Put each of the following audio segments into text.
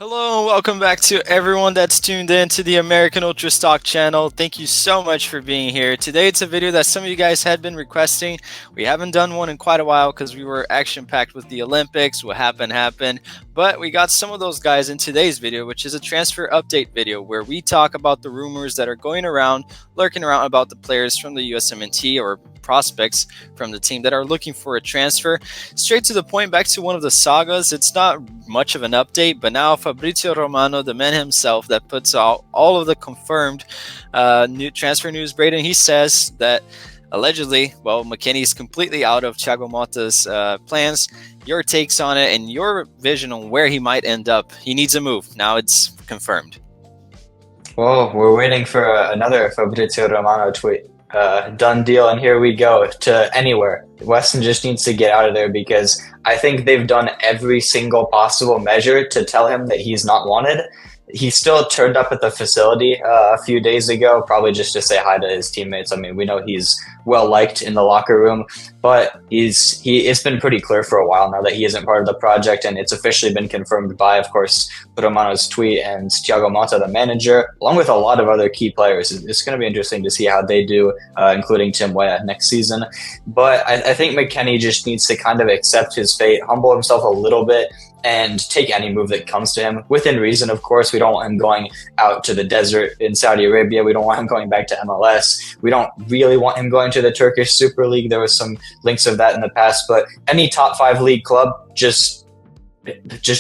Hello and welcome back to everyone that's tuned in to the American Ultra Stock channel. Thank you so much for being here. Today it's a video that some of you guys had been requesting. We haven't done one in quite a while because we were action-packed with the Olympics. What happened. But we got some of those guys in today's video, which is a transfer update video where we talk about the rumors that are going around, lurking around about the players from the USMNT or prospects from the team that are looking for a transfer. Straight to the point, back to one of the sagas. It's not much of an update, but now Fabrizio Romano, the man himself that puts out all of the confirmed new transfer news, Braden, he says that allegedly, McKennie is completely out of Thiago Motta's plans. Your takes on it and your vision on where he might end up. He needs a move. Now it's confirmed. Well, we're waiting for another Fabrizio Romano tweet. Done deal, and here we go to anywhere. Weston just needs to get out of there because I think they've done every single possible measure to tell him that he's not wanted. He still turned up at the facility a few days ago, probably just to say hi to his teammates. I mean, we know he's well liked in the locker room, but it's been pretty clear for a while now that he isn't part of the project, and it's officially been confirmed by, of course, Romano's tweet and Thiago Motta, the manager, along with a lot of other key players. It's going to be interesting to see how they do, including Tim Weah next season. But I think McKennie just needs to kind of accept his fate, humble himself a little bit, and take any move that comes to him within reason. Of course, we don't want him going out to the desert in Saudi Arabia. We don't want him going back to MLS. We don't really want him going to the Turkish Super League. There was some links of that in the past, but any top 5 league club, just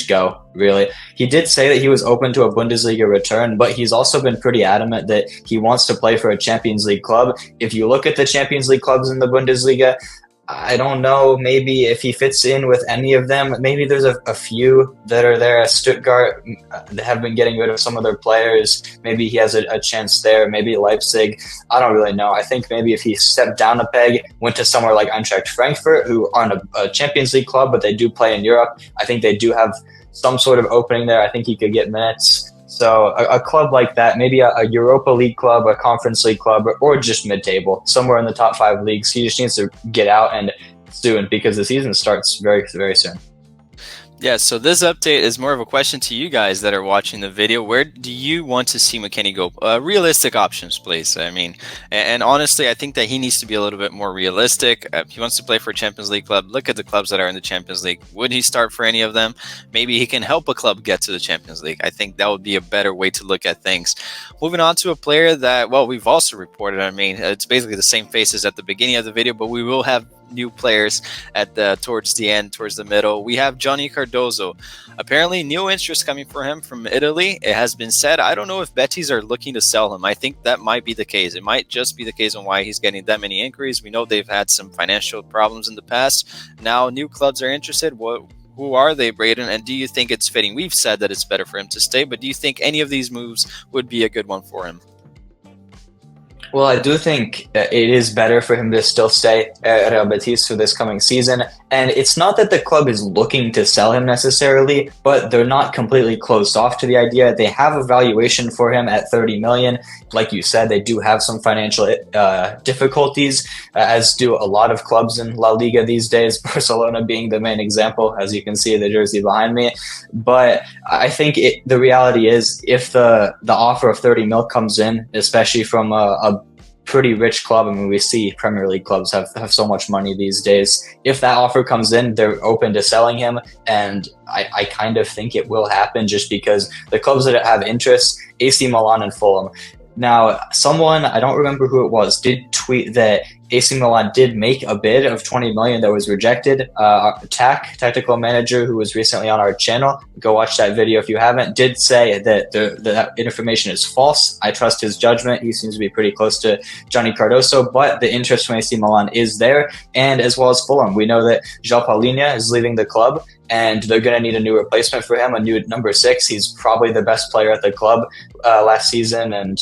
go, really. He did say that he was open to a Bundesliga return, but he's also been pretty adamant that he wants to play for a Champions League club. If you look at the Champions League clubs in the Bundesliga, I don't know, maybe if he fits in with any of them. Maybe there's a few that are there. Stuttgart they have been getting rid of some of their players. Maybe he has a chance there. Maybe Leipzig. I don't really know. I think maybe if he stepped down a peg, went to somewhere like Eintracht Frankfurt, who aren't a Champions League club, but they do play in Europe. I think they do have some sort of opening there. I think he could get minutes. So a club like that, maybe a Europa League club, a Conference League club, or just mid-table, somewhere in the top 5 leagues. He just needs to get out, and soon, because the season starts very, very soon. Yeah, so this update is more of a question to you guys that are watching the video. Where do you want to see McKennie go? Realistic options, please. I mean, and honestly, I think that he needs to be a little bit more realistic. He wants to play for a Champions League club. Look at the clubs that are in the Champions League. Would he start for any of them? Maybe he can help a club get to the Champions League. I think that would be a better way to look at things. Moving on to a player that, we've also reported. I mean, it's basically the same faces at the beginning of the video, but we will have new players at towards the end, towards the middle. We have Johnny Cardoso. Apparently, new interest coming for him from Italy. It has been said. I don't know if Betis are looking to sell him. I think that might be the case. It might just be the case on why he's getting that many inquiries. We know they've had some financial problems in the past. Now, new clubs are interested. Who are they, Braden? And do you think it's fitting? We've said that it's better for him to stay, but do you think any of these moves would be a good one for him? Well, I do think that it is better for him to still stay at Real Betis for this coming season. And it's not that the club is looking to sell him necessarily, but they're not completely closed off to the idea. They have a valuation for him at 30 million. Like you said, they do have some financial difficulties, as do a lot of clubs in La Liga these days, Barcelona being the main example, as you can see the jersey behind me. But I think the reality is, if the offer of 30 mil comes in, especially from a pretty rich club. I mean, we see Premier League clubs have so much money these days. If that offer comes in, they're open to selling him, and I kind of think it will happen just because the clubs that have interest, AC Milan and Fulham. Now, someone, I don't remember who it was, did tweet that AC Milan did make a bid of 20 million that was rejected. Tactical manager, who was recently on our channel, go watch that video if you haven't, did say that that information is false. I trust his judgment. He seems to be pretty close to Johnny Cardoso, but the interest from AC Milan is there, and as well as Fulham. We know that João Palhinha is leaving the club, and they're going to need a new replacement for him, a new number 6. He's probably the best player at the club last season, and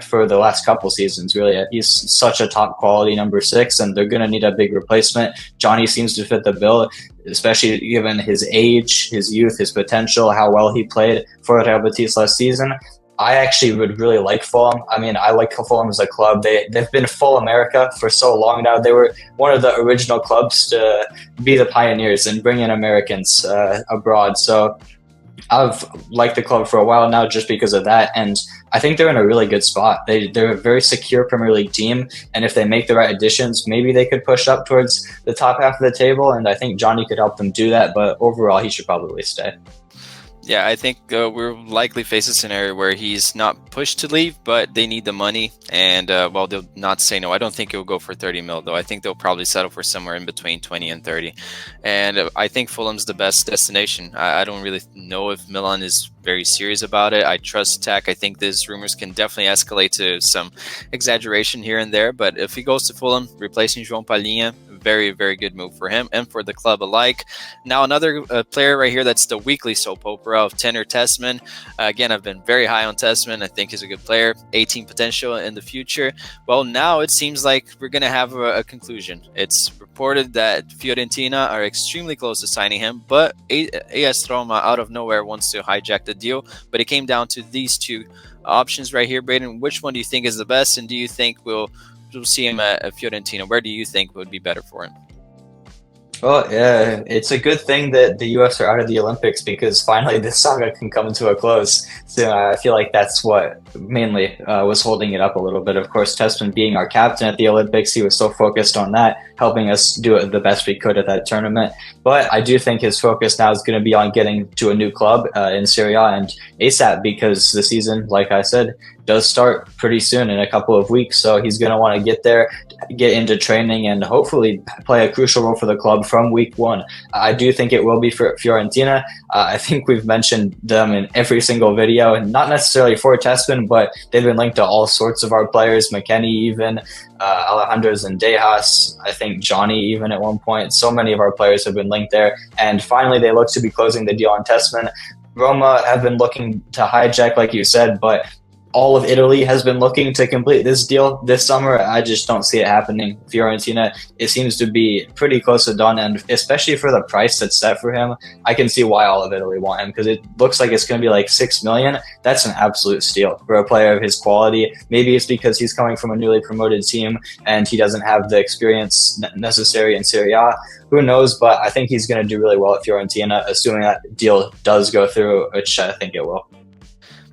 for the last couple seasons, really. He's such a top quality number 6, and they're going to need a big replacement. Johnny seems to fit the bill, especially given his age, his youth, his potential, how well he played for Real Betis last season. I actually would really like Fulham. I mean, I like Fulham as a club. They've been full America for so long now. They were one of the original clubs to be the pioneers and bring in Americans abroad. So I've liked the club for a while now just because of that, and I think they're in a really good spot. They're a very secure Premier League team, and if they make the right additions, maybe they could push up towards the top half of the table, and I think Johnny could help them do that, but overall, he should probably stay. Yeah, I think we'll likely face a scenario where he's not pushed to leave, but they need the money, and well, they'll not say no. I don't think it will go for 30 mil, though. I think they'll probably settle for somewhere in between 20 and 30. And I think Fulham's the best destination. I don't really know if Milan is very serious about it. I trust Tech. I think these rumors can definitely escalate to some exaggeration here and there, but if he goes to Fulham, replacing João Palhinha, very, very good move for him and for the club alike. Now, another player right here that's the weekly soap opera of Tenor Tessmann. Again, I've been very high on Tessmann. I think he's a good player, 18 potential in the future. Well, now it seems like we're going to have a conclusion. It's reported that Fiorentina are extremely close to signing him, but AS Roma out of nowhere wants to hijack the deal. But it came down to these two options right here. Braden, which one do you think is the best, and do you think we'll see him at Fiorentina? Where do you think would be better for him? Well, yeah, it's a good thing that the US are out of the Olympics because finally this saga can come to a close. So I feel like that's what mainly was holding it up a little bit. Of course, Tessmann being our captain at the Olympics, he was so focused on that, helping us do it the best we could at that tournament. But I do think his focus now is going to be on getting to a new club in Serie A and ASAP, because the season, like I said, does start pretty soon in a couple of weeks. So he's going to want to get there, get into training, and hopefully play a crucial role for the club from week one. I do think it will be for Fiorentina. I think we've mentioned them in every single video, and not necessarily for Tessmann, but they've been linked to all sorts of our players, McKennie even, Alejandro Zendejas, I think Johnny even at one point. So many of our players have been linked there, and finally they look to be closing the deal on Tessmann. Roma have been looking to hijack, like you said, but all of Italy has been looking to complete this deal this summer. I just don't see it happening. Fiorentina, it seems to be pretty close to done, and especially for the price that's set for him, I can see why all of Italy want him, because it looks like it's going to be like 6 million. That's an absolute steal for a player of his quality. Maybe it's because he's coming from a newly promoted team and he doesn't have the experience necessary in Serie A. Who knows, but I think he's going to do really well at Fiorentina, assuming that deal does go through, which I think it will.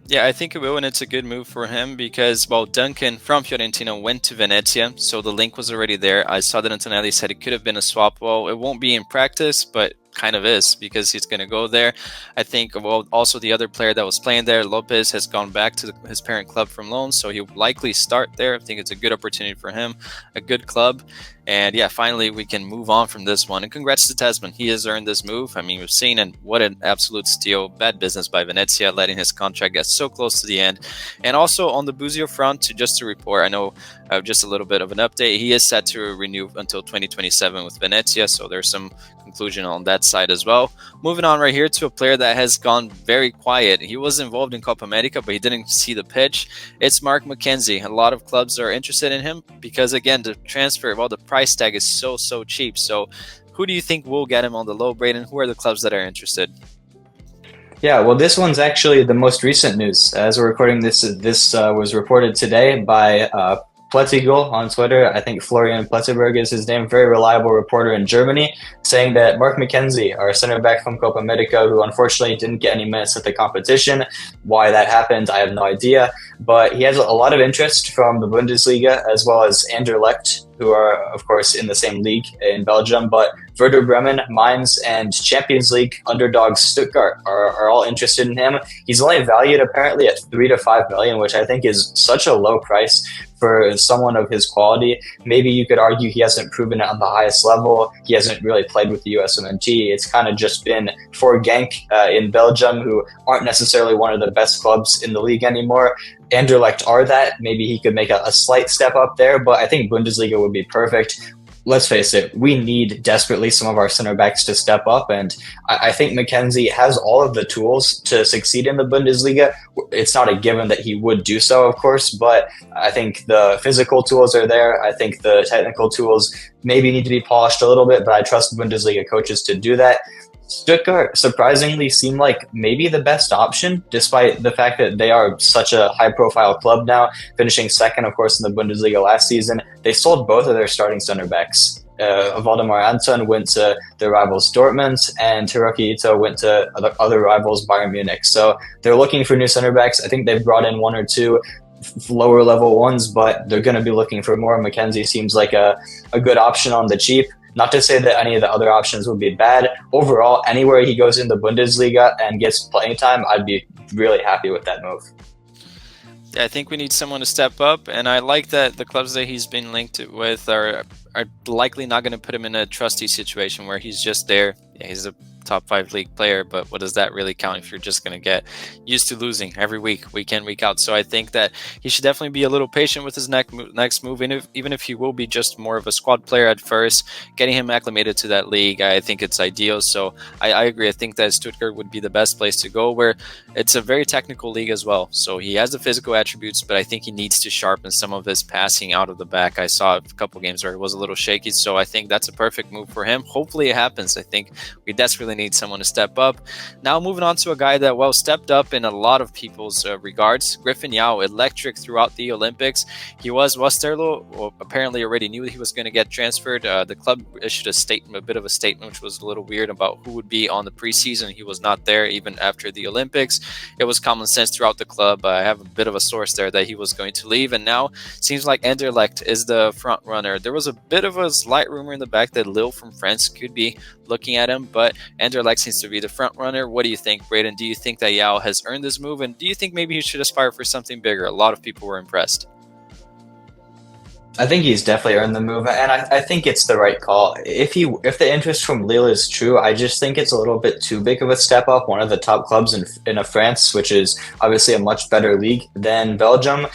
Yeah, I think it will, and it's a good move for him because, well, Duncan from Fiorentina went to Venezia, so the link was already there. I saw that Antonelli said it could have been a swap. Well, it won't be in practice, but kind of is, because he's going to go there. I think, well, also the other player that was playing there, Lopez, has gone back to his parent club from loan, so he'll likely start there. I think it's a good opportunity for him, a good club. And yeah, finally we can move on from this one. And congrats to Tessmann. He has earned this move. I mean, we've seen, and what an absolute steal. Bad business by Venezia, letting his contract get so close to the end. And also on the Buzio front, just to report, I know just a little bit of an update. He is set to renew until 2027 with Venezia, so there's some conclusion on that side as well. Moving on right here to a player that has gone very quiet. He was involved in Copa America, but he didn't see the pitch. It's McKenzie. A lot of clubs are interested in him because, again, the transfer, well, the price tag is so cheap. So who do you think will get him on the low, Braden? Who are the clubs that are interested? Yeah, well, this one's actually the most recent news. As we're recording this, was reported today by Plettigel on Twitter. I think Florian Plettenberg is his name, very reliable reporter in Germany, saying that McKenzie, our center back from Copa America, who unfortunately didn't get any minutes at the competition. Why that happened, I have no idea. But he has a lot of interest from the Bundesliga as well as Anderlecht, who are, of course, in the same league in Belgium. But Werder Bremen, Mainz, and Champions League underdog Stuttgart are all interested in him. He's only valued apparently at 3 to 5 million, which I think is such a low price for someone of his quality. Maybe you could argue he hasn't proven it on the highest level. He hasn't really played with the USMNT. It's kind of just been for Genk in Belgium, who aren't necessarily one of the best clubs in the league anymore. Anderlecht are that. Maybe he could make a slight step up there, but I think Bundesliga would be perfect. Let's face it, we need desperately some of our center backs to step up, and I think McKenzie has all of the tools to succeed in the Bundesliga. It's not a given that he would do so, of course, but I think the physical tools are there. I think the technical tools maybe need to be polished a little bit, but I trust Bundesliga coaches to do that. Stuttgart surprisingly seem like maybe the best option, despite the fact that they are such a high-profile club now, finishing second, of course, in the Bundesliga last season. They sold both of their starting center backs Valdemar Anton went to their rivals Dortmund, and Hiroki Ito went to other rivals Bayern Munich. So they're looking for new center backs. I think they've brought in one or two lower level ones, but they're going to be looking for more. McKenzie seems like a good option on the cheap. Not to say that any of the other options would be bad. Overall, anywhere he goes in the Bundesliga and gets playing time, I'd be really happy with that move. Yeah, I think we need someone to step up, and I like that the clubs that he's been linked with are likely not going to put him in a trusty situation where he's just there. Yeah, he's a top 5 league player, but what does that really count if you're just going to get used to losing every week, week in, week out? So I think that he should definitely be a little patient with his next move, even if he will be just more of a squad player at first, getting him acclimated to that league, I think it's ideal. So I agree. I think that Stuttgart would be the best place to go, where it's a very technical league as well. So he has the physical attributes, but I think he needs to sharpen some of his passing out of the back. I saw a couple games where it was a little shaky, so I think that's a perfect move for him. Hopefully it happens. I think we desperately need someone to step up. Now moving on to a guy that stepped up in a lot of people's regards, Griffin Yow, electric throughout the Olympics. He was Westerlo apparently already knew he was going to get transferred. The club issued a bit of a statement, which was a little weird, about who would be on the preseason. He was not there even after the Olympics. It was common sense throughout the club. I have a bit of a source there that he was going to leave, and now seems like Anderlecht is the front runner. There was a bit of a slight rumor in the back that Lille from France could be looking at him, but Anderlecht seems to be the front runner. What do you think, Braden? Do you think that Yow has earned this move, and do you think maybe he should aspire for something bigger? A lot of people were impressed. I think he's definitely earned the move, and I think it's the right call. If the interest from Lille is true, I just think it's a little bit too big of a step up. One of the top clubs in France, which is obviously a much better league than Belgium.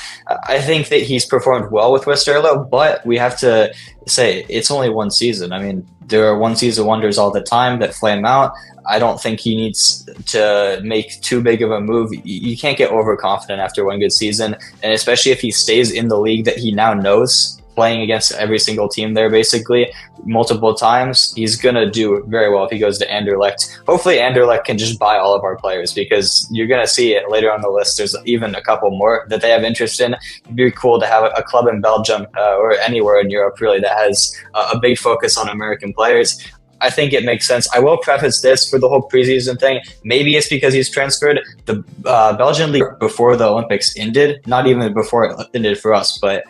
I think that he's performed well with Westerlo, but we have to say it's only one season. I mean, there are one season wonders all the time that flame out. I don't think he needs to make too big of a move. You can't get overconfident after one good season, and especially if he stays in the league that he now knows, playing against every single team there basically multiple times, he's going to do very well if he goes to Anderlecht. Hopefully Anderlecht can just buy all of our players, because you're going to see it later on the list. There's even a couple more that they have interest in. It'd be cool to have a club in Belgium or anywhere in Europe really that has a big focus on American players. I think it makes sense. I will preface this for the whole preseason thing. Maybe it's because he's transferred. The Belgian league before the Olympics ended, not even before it ended for us, but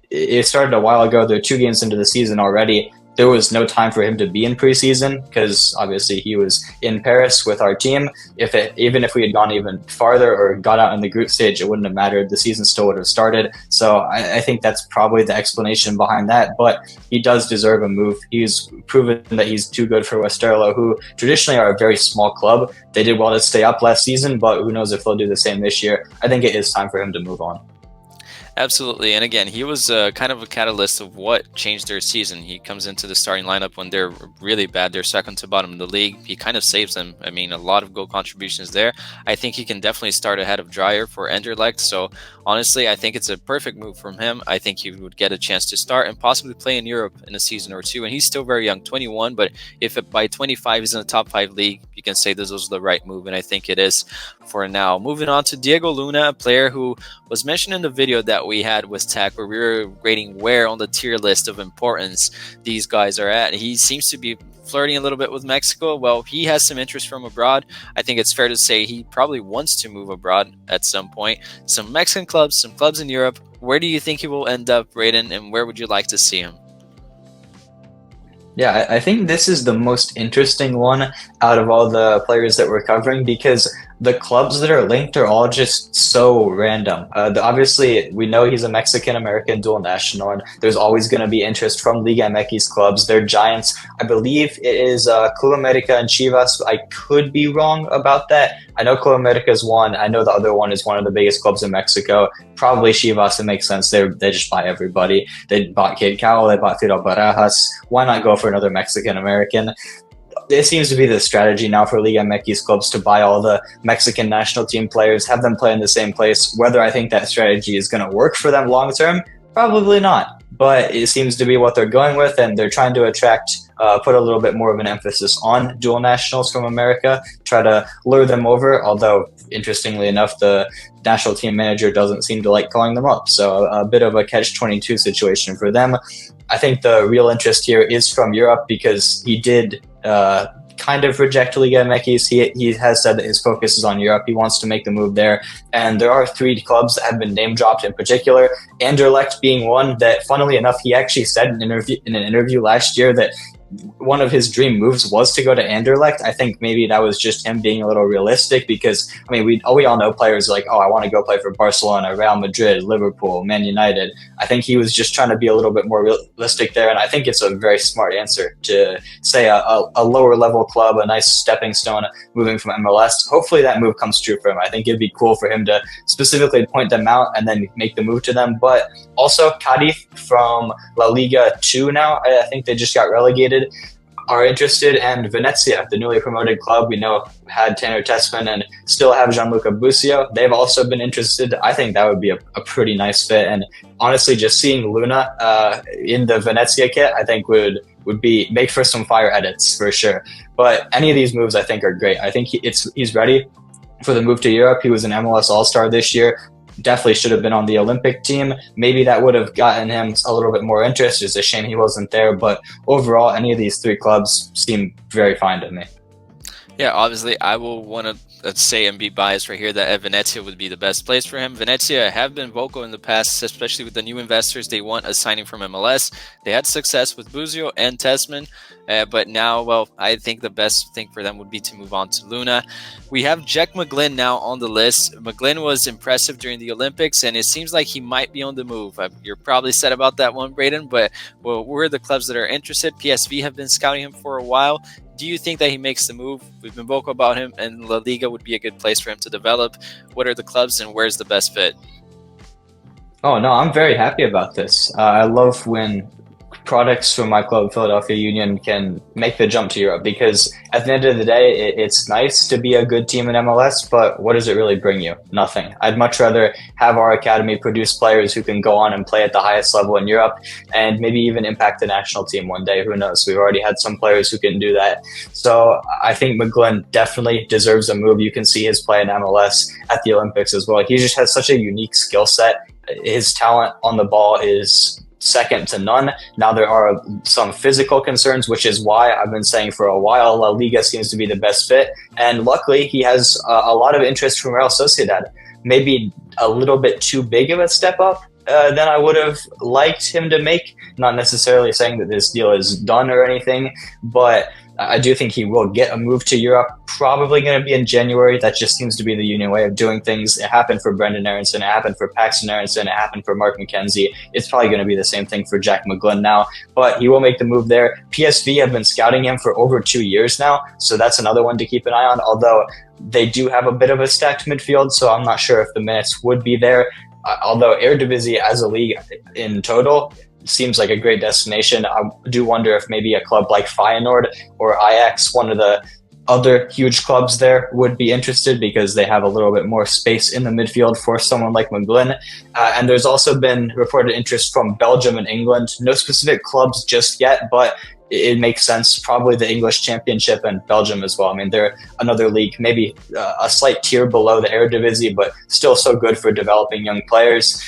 it started a while ago. They're 2 games into the season already. There was no time for him to be in preseason because obviously he was in Paris with our team. Even if we had gone even farther or got out in the group stage, it wouldn't have mattered. The season still would have started. So I think that's probably the explanation behind that. But he does deserve a move. He's proven that he's too good for Westerlo, who traditionally are a very small club. They did well to stay up last season, but who knows if they'll do the same this year. I think it is time for him to move on. Absolutely. And again, he was kind of a catalyst of what changed their season. He comes into the starting lineup when they're really bad. They're second to bottom of the league. He kind of saves them. I mean, a lot of goal contributions there. I think he can definitely start ahead of Dreyer for Anderlecht. So honestly, I think it's a perfect move from him. I think he would get a chance to start and possibly play in Europe in a season or two. And he's still very young, 21. But if by 25 he's in the top 5 league, you can say this was the right move. And I think it is for now. Moving on to Diego Luna, a player who was mentioned in the video that we had with Tech, where we were rating where on the tier list of importance these guys are at. He seems to be flirting a little bit with Mexico. Well, he has some interest from abroad. I think it's fair to say he probably wants to move abroad at some point. Some Mexican clubs, some clubs in Europe. Where do you think he will end up, Braden, and where would you like to see him? Yeah, I think this is the most interesting one out of all the players that we're covering, because the clubs that are linked are all just so random. Obviously, we know he's a Mexican-American dual national, and there's always going to be interest from Liga MX clubs. They're giants. I believe it is Club America and Chivas. I could be wrong about that. I know Club America is one. I know the other one is one of the biggest clubs in Mexico. Probably Chivas. It makes sense. They just buy everybody. They bought Kid Cowell. They bought Fidel Barajas. Why not go for another Mexican-American? It seems to be the strategy now for Liga MX clubs to buy all the Mexican national team players, have them play in the same place. Whether I think that strategy is going to work for them long term, probably not. But it seems to be what they're going with, and they're trying to attract put a little bit more of an emphasis on dual nationals from America, try to lure them over, although interestingly enough, the national team manager doesn't seem to like calling them up. So a bit of a catch-22 situation for them. I think the real interest here is from Europe because he did kind of reject Liga MX. He has said that his focus is on Europe. He wants to make the move there. And there are 3 clubs that have been name dropped in particular, Anderlecht being one that, funnily enough, he actually said in an interview last year that one of his dream moves was to go to Anderlecht. I think maybe that was just him being a little realistic because, I mean, we all know players like, oh, I want to go play for Barcelona, Real Madrid, Liverpool, Man United. I think he was just trying to be a little bit more realistic there, and I think it's a very smart answer to say a lower level club, a nice stepping stone moving from MLS. Hopefully that move comes true for him. I think it'd be cool for him to specifically point them out and then make the move to them. But also Cadiz from La Liga 2 now, I think they just got relegated, are interested, and Venezia, the newly promoted club, we know had Tanner Tessmann and still have Gianluca Busio. They've also been interested. I think that would be a pretty nice fit, and honestly, just seeing Luna in the Venezia kit, I think would make for some fire edits for sure. But any of these moves, I think, are great. I think he's ready for the move to Europe. He was an MLS All-Star this year. Definitely should have been on the Olympic team. Maybe that would have gotten him a little bit more interest. It's a shame he wasn't there, but overall, any of these 3 clubs seem very fine to me. Yeah, obviously, I will want to say and be biased right here that Venezia would be the best place for him. Venezia have been vocal in the past, especially with the new investors. They want a signing from MLS. They had success with Busio and Tessmann, but now, well, I think the best thing for them would be to move on to Luna. We have Jack McGlynn now on the list. McGlynn was impressive during the Olympics, and it seems like he might be on the move. You're probably sad about that one, Braden, but well, we're the clubs that are interested. PSV have been scouting him for a while. Do you think that he makes the move? We've been vocal about him, and La Liga would be a good place for him to develop. What are the clubs, and where's the best fit? Oh, no, I'm very happy about this. I love when products from my club, Philadelphia Union, can make the jump to Europe, because at the end of the day, it's nice to be a good team in MLS, but what does it really bring you? Nothing. I'd much rather have our academy produce players who can go on and play at the highest level in Europe and maybe even impact the national team one day. Who knows? We've already had some players who can do that. So I think McGlynn definitely deserves a move. You can see his play in MLS at the Olympics as well. He just has such a unique skill set. His talent on the ball is second to none. Now there are some physical concerns, which is why I've been saying for a while La Liga seems to be the best fit, and luckily he has a lot of interest from Real Sociedad. Maybe a little bit too big of a step up than I would have liked him to make. Not necessarily saying that this deal is done or anything, but I do think he will get a move to Europe, probably going to be in January. That just seems to be the Union way of doing things. It happened for Brendan Aronson, it happened for Paxton Aronson, it happened for Mark McKenzie. It's probably going to be the same thing for Jack McGlynn now, but he will make the move there. PSV have been scouting him for over 2 years now, so that's another one to keep an eye on, although they do have a bit of a stacked midfield, so I'm not sure if the minutes would be there. Although Eredivisie as a league in total seems like a great destination. I do wonder if maybe a club like Feyenoord or Ajax, one of the other huge clubs there, would be interested because they have a little bit more space in the midfield for someone like McGlynn. And there's also been reported interest from Belgium and England. No specific clubs just yet, but it makes sense. Probably the English Championship and Belgium as well. I mean, they're another league, maybe a slight tier below the Eredivisie, but still so good for developing young players.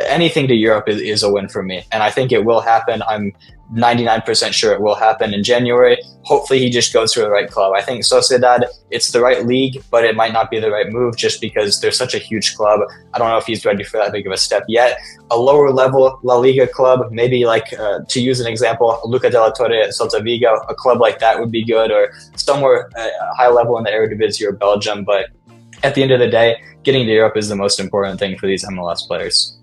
Anything to Europe is a win for me, and I think it will happen. I'm 99% sure it will happen in January. Hopefully he just goes to the right club. I think Sociedad, it's the right league, but it might not be the right move just because they're such a huge club. I don't know if he's ready for that big of a step yet. A lower level La Liga club, maybe like, to use an example, Luca de la Torre at Celta Vigo, a club like that would be good, or somewhere high level in the Eredivisie or Belgium. But at the end of the day, getting to Europe is the most important thing for these MLS players.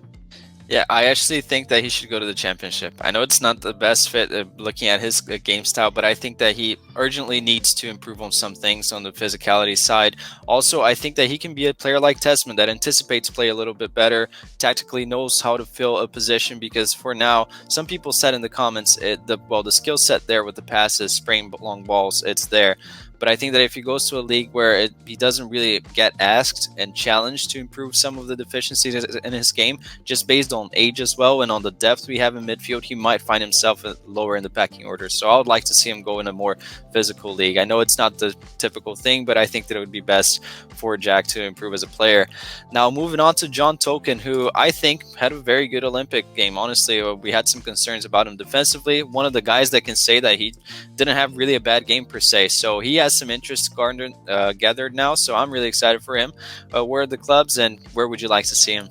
Yeah, I actually think that he should go to the championship. I know it's not the best fit looking at his game style, but I think that he urgently needs to improve on some things on the physicality side. Also, I think that he can be a player like Tessmann that anticipates play a little bit better, tactically knows how to fill a position, because for now, some people said in the comments, the skill set there with the passes, spraying long balls, it's there. But I think that if he goes to a league where he doesn't really get asked and challenged to improve some of the deficiencies in his game, just based on age as well and on the depth we have in midfield, he might find himself lower in the pecking order. So I would like to see him go in a more physical league. I know it's not the typical thing, but I think that it would be best for Jack to improve as a player. Now, moving on to John Tolkin, who I think had a very good Olympic game. Honestly, we had some concerns about him defensively. One of the guys that can say that he didn't have really a bad game per se. So he has some interest gathered now. So I'm really excited for him. Where are the clubs and where would you like to see him?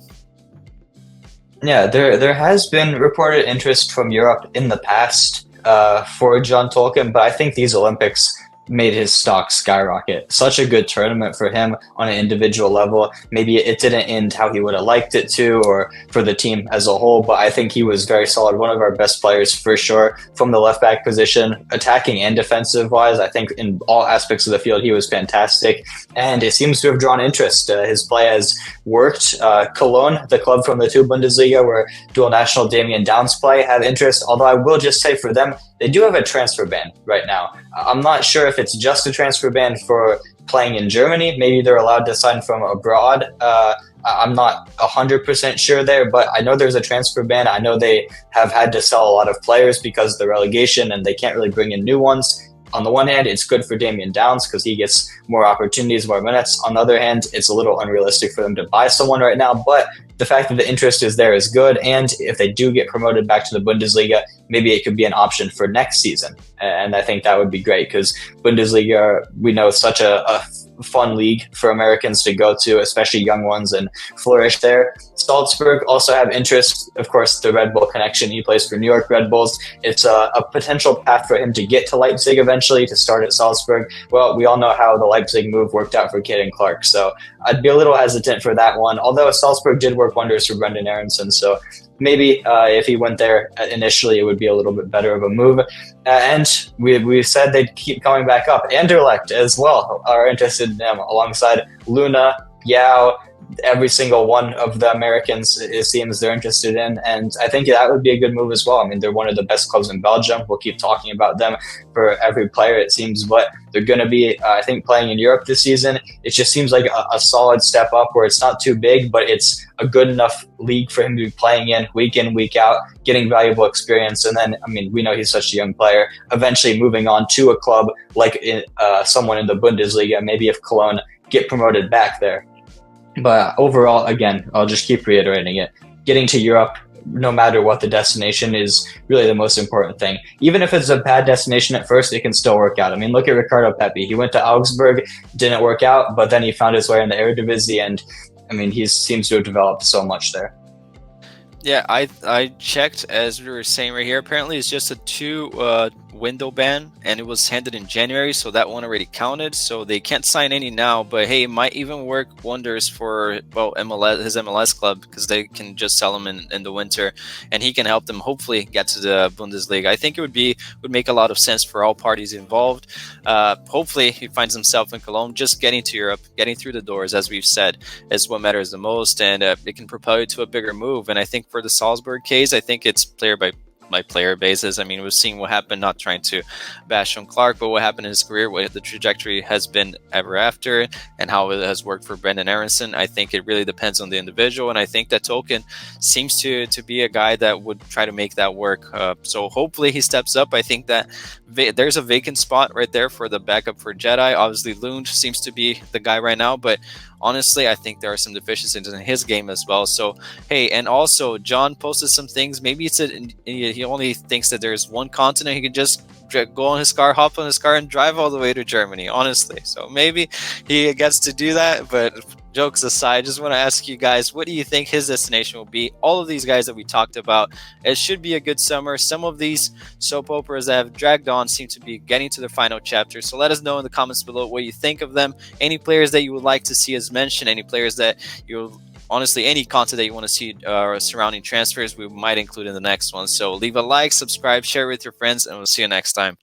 Yeah, there has been reported interest from Europe in the past for John Tolkin, but I think these Olympics made his stock skyrocket. Such a good tournament for him on an individual level. Maybe it didn't end how he would have liked it to, or for the team as a whole, but I think he was very solid. One of our best players for sure from the left back position, attacking and defensive wise. I think in all aspects of the field, he was fantastic, and it seems to have drawn interest. His play has worked. Cologne, the club from the 2 Bundesliga where dual national Damian Downs play, have interest, although I will just say for them, they do have a transfer ban right now. I'm not sure if it's just a transfer ban for playing in Germany. Maybe they're allowed to sign from abroad. I'm not 100% sure there, but I know there's a transfer ban. I know they have had to sell a lot of players because of the relegation and they can't really bring in new ones. On the one hand, it's good for Damian Downs because he gets more opportunities, more minutes. On the other hand, it's a little unrealistic for them to buy someone right now, but the fact that the interest is there is good. And if they do get promoted back to the Bundesliga, maybe it could be an option for next season. And I think that would be great because Bundesliga, we know, is such a fun league for Americans to go to, especially young ones, and flourish there. Salzburg also have interest. Of course, the Red Bull connection. He plays for New York Red Bulls. It's a potential path for him to get to Leipzig eventually, to start at Salzburg. Well, we all know how the Leipzig move worked out for Caden Clark, so I'd be a little hesitant for that one, although Salzburg did work wonders for Brendan Aronson, so maybe if he went there initially, it would be a little bit better of a move. And we said they'd keep coming back up. Anderlecht as well are interested in him alongside Luna, Yow, every single one of the Americans, it seems they're interested in. And I think that would be a good move as well. I mean, they're one of the best clubs in Belgium. We'll keep talking about them for every player, it seems, but they're going to be, I think, playing in Europe this season. It just seems like a solid step up where it's not too big, but it's a good enough league for him to be playing in, week out, getting valuable experience. And then, I mean, we know he's such a young player, eventually moving on to a club like someone in the Bundesliga, maybe if Cologne get promoted back there. But overall, again, I'll just keep reiterating it. Getting to Europe, no matter what the destination, is really the most important thing. Even if it's a bad destination at first, it can still work out. I mean, look at Ricardo Pepi. He went to Augsburg, didn't work out, but then he found his way in the Eredivisie, and I mean, he seems to have developed so much there. Yeah, I checked, as we were saying right here. Apparently, it's just a 2 window ban, and it was handed in January, so that one already counted. So they can't sign any now, but hey, it might even work wonders for his MLS club, because they can just sell him in the winter, and he can help them hopefully get to the Bundesliga. I think it would make a lot of sense for all parties involved. Hopefully, he finds himself in Cologne. Just getting to Europe, getting through the doors, as we've said, is what matters the most, and it can propel you to a bigger move. And I think for the Salzburg case, I think it's player by player basis. I mean, we've seen what happened, not trying to bash on Clark, but what happened in his career, what the trajectory has been ever after, and how it has worked for Brendan Aronson. I think it really depends on the individual, and I think that Tolkin seems to be a guy that would try to make that work. So hopefully he steps up. I think that there's a vacant spot right there for the backup for Jedi. Obviously, Lund seems to be the guy right now, but honestly, I think there are some deficiencies in his game as well. So, hey, and also John posted some things. Maybe he only thinks that there's one continent. He could just go on his car, hop on his car, and drive all the way to Germany, honestly. So maybe he gets to do that. But jokes aside, I just want to ask you guys, what do you think his destination will be? All of these guys that we talked about, it should be a good summer. Some of these soap operas that have dragged on seem to be getting to their final chapter. So let us know in the comments below what you think of them. Any players that you would like to see us mention, any players that honestly, any content that you want to see surrounding transfers, we might include in the next one. So leave a like, subscribe, share with your friends, and we'll see you next time.